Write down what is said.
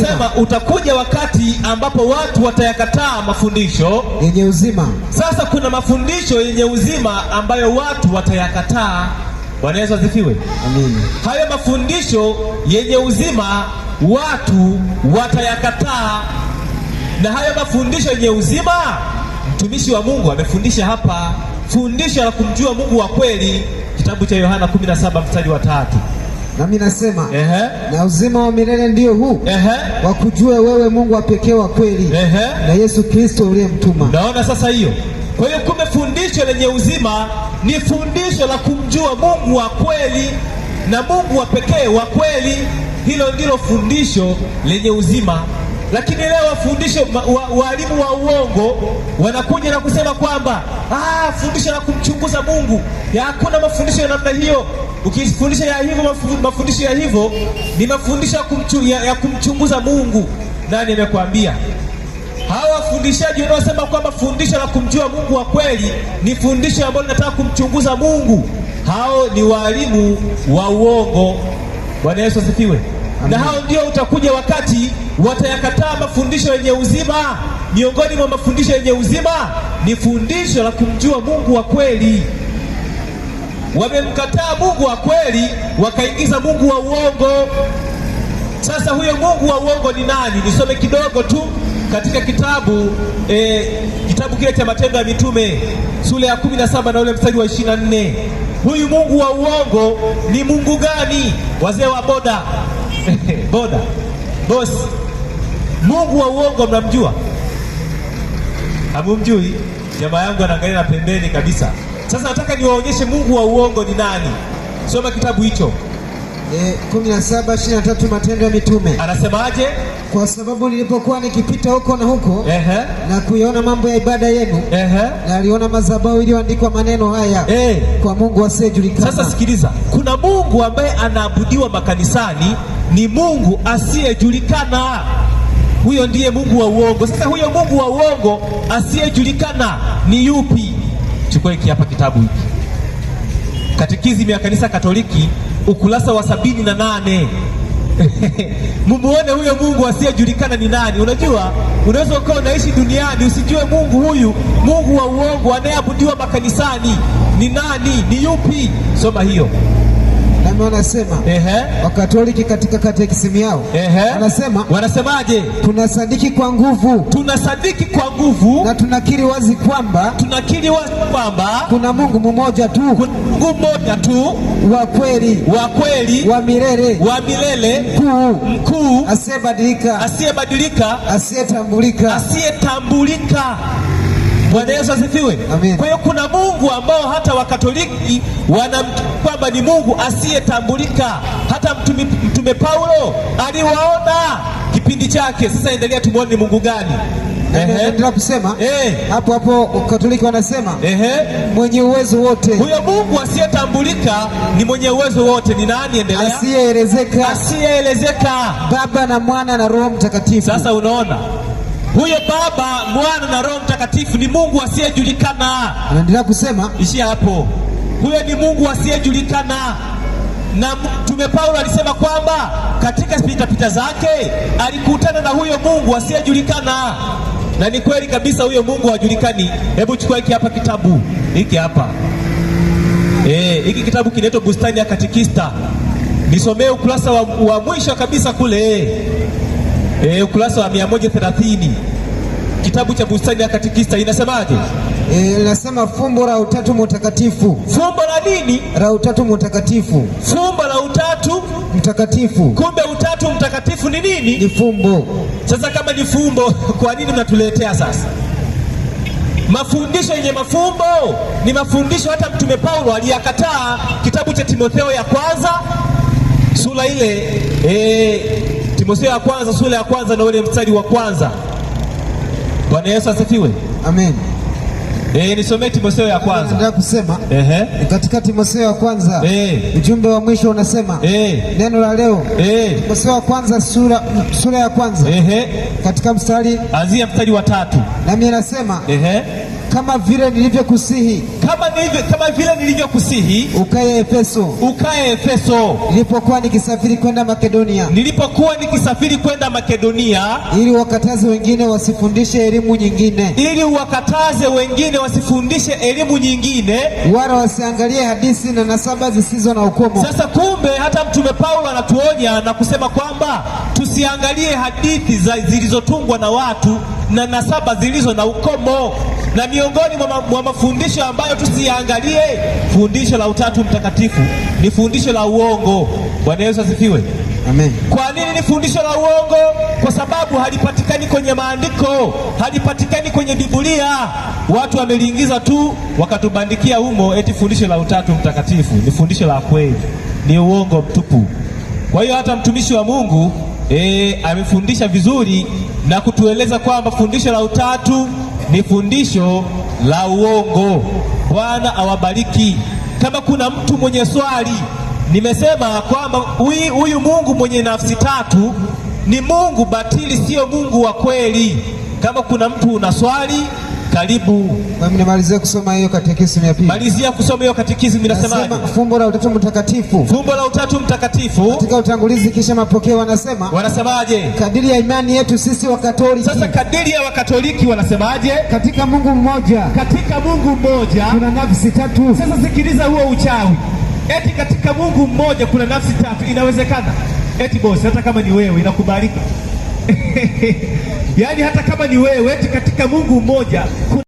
Anasema utakuja wakati ambapo watu watayakataa mafundisho yenye uzima. Sasa kuna mafundisho yenye uzima ambayo watu watayakataa. Bwana Yesu asifiwe. Amen. Hayo mafundisho yenye uzima watu watayakataa. Na hayo mafundisho yenye uzima, mtumishi wa Mungu amefundisha hapa, fundisho la kumjua Mungu wa kweli, kitabu cha Yohana 17 mstari wa 3. Nami nasema na uzima wa milele ndio huu, wakujue wewe Mungu wa pekee wa kweli, na Yesu Kristo uliyemtuma. Naona sasa hiyo. Kwa hiyo kumbe fundisho lenye uzima ni fundisho la kumjua Mungu wa kweli na Mungu wa pekee wa kweli. Hilo ndilo fundisho lenye uzima. Lakini leo wafundisho walimu wa uongo wanakuja na kusema kwamba fundisho la kumchunguza Mungu. Hakuna mafundisho ya namna hiyo. Ukifundisha ya hivyo, mafundisho ya hivyo ni mafundisho ya kumchunguza Mungu. Nani amekwambia? Hawa wafundishaji wanaosema kwamba fundisho la kumjua Mungu wa kweli ni fundisho ambalo linataka kumchunguza Mungu, hao ni walimu wa uongo. Bwana Yesu asifiwe. Na hao ndio utakuja wakati watayakataa mafundisho yenye uzima. Miongoni mwa mafundisho yenye uzima ni fundisho la kumjua Mungu wa kweli. Wamemkataa Mungu wa kweli, wakaingiza Mungu wa uongo. Sasa huyo Mungu wa uongo ni nani? Nisome kidogo tu katika kitabu kile cha Matendo ya Mitume sura ya 17 na ule mstari wa 24. Huyu Mungu wa uongo ni Mungu gani? Wazee wa boda boda boss, Mungu wa uongo mnamjua? Hamumjui? Jamaa yangu anaangalia na pembeni kabisa. Sasa nataka niwaonyeshe Mungu wa uongo ni nani. Soma kitabu hicho 17:23 Matendo ya Mitume. Anasemaje? Kwa sababu nilipokuwa nikipita huko na huko na kuiona mambo ya ibada yenu, na aliona madhabahu iliyoandikwa maneno haya, kwa Mungu asiyejulikana. Sasa sikiliza, kuna Mungu ambaye anaabudiwa makanisani, ni Mungu asiyejulikana. Huyo ndiye Mungu wa uongo. Sasa huyo Mungu wa uongo asiyejulikana ni yupi? Chukua hiki hapa kitabu hiki, Katekisimu ya Kanisa Katoliki, ukurasa wa 78. Mumuone huyo Mungu asiyejulikana ni nani. Unajua, unaweza ukawa unaishi duniani usijue Mungu huyu, Mungu wa uongo anayeabudiwa makanisani ni nani, ni yupi? Soma hiyo. Nami wanasema Wakatoliki katika katekisimu yao wanasemaje? Tunasadiki kwa nguvu, na tunakiri wazi kwamba kuna Mungu mmoja tu, wa kweli, wa milele, mkuu, asiyebadilika, asiyetambulika. Bwana Yesu asifiwe. Kwa hiyo kuna Mungu ambao hata Wakatoliki kwamba ni Mungu asiyetambulika. Hata Mtume Paulo aliwaona kipindi chake. Sasa endelea, tumuone ni Mungu gani. Endelea kusema hapo Katoliki wanasema mwenye uwezo wote. Huyo Mungu asiyetambulika ni mwenye uwezo wote. Ni nani? Endelea. Asiyeelezeka, Baba na Mwana na Roho Mtakatifu. Sasa unaona, huyo Baba, Mwana na Roho Mtakatifu ni Mungu asiyejulikana. Anaendelea kusema, ishia hapo. Huyo ni Mungu asiyejulikana. Na Mtume Paulo alisema kwamba katika pitapita zake alikutana na huyo Mungu asiyejulikana. Na ni kweli kabisa, huyo Mungu hajulikani. Hebu chukua hiki hapa kitabu. Hiki hapa. Hiki kitabu kinaitwa Bustani ya Katekista. Nisomee ukurasa wa mwisho kabisa kule. Ukurasa wa 130. Kitabu cha Bustani ya Katekista inasemaje? Inasema fumbo la Utatu Mtakatifu. Fumbo la nini? La Utatu Mtakatifu. Fumbo la Utatu Mtakatifu. Kumbe Utatu Mtakatifu ni nini? Ni fumbo. Sasa kama ni fumbo, kwa nini mnatuletea sasa mafundisho yenye mafumbo? Ni mafundisho hata Mtume Paulo aliyakataa. Kitabu cha Timotheo ya kwanza sura ile, Timotheo ya kwanza sura ya kwanza na ule mstari wa kwanza. Bwana Yesu asifiwe. Amen. Nisomee Timotheo ya kwanza. Nataka kusema katika Timotheo ya kwanza ujumbe wa mwisho unasema neno la leo. Timotheo ya kwanza sura ya kwanza katika mstari, anzia mstari wa 3. Nami anasema kama vile nilivyokusihi, kama vile nilivyokusihi ukae Efeso, nilipokuwa nikisafiri kwenda Makedonia, ili wakataze wengine wasifundishe elimu nyingine, wala wasiangalie hadithi na nasaba zisizo na ukomo. Sasa kumbe hata Mtume Paulo anatuonya na kusema kwamba tusiangalie hadithi zilizotungwa na watu na nasaba zilizo na ukomo. Na miongoni mwa mafundisho ambayo tusiangalie, fundisho la Utatu Mtakatifu ni fundisho la uongo. Bwana Yesu asifiwe. Amen. Kwa nini ni fundisho la uongo? Kwa sababu halipatikani kwenye maandiko, halipatikani kwenye Biblia. Watu wameliingiza tu wakatubandikia humo eti fundisho la Utatu Mtakatifu. Ni fundisho la kweli, ni uongo mtupu. Kwa hiyo hata mtumishi wa Mungu amefundisha vizuri na kutueleza kwamba fundisho la utatu ni fundisho la uongo. Bwana awabariki. Kama kuna mtu mwenye swali, nimesema kwamba huyu Mungu mwenye nafsi tatu ni Mungu batili, sio Mungu wa kweli. Kama kuna mtu una swali, karibu. Nimalizie kusoma hiyo katekisimu ya pili. Malizia kusoma hiyo katekisimu. Inasemaje? Fumbo la Utatu Mtakatifu. Fumbo la Utatu Mtakatifu. Katika utangulizi kisha mapokeo wanasemaje? Kadiri ya imani yetu sisi Wakatoliki. Sasa kadiri ya Wakatoliki wanasemaje? Katika Mungu mmoja. Katika Mungu mmoja kuna nafsi tatu. Sasa sikiliza huo uchawi. Eti katika Mungu mmoja kuna nafsi tatu. Inawezekana? Eti bosi, hata kama ni wewe inakubalika. Yaani hata kama ni wewe eti katika Mungu mmoja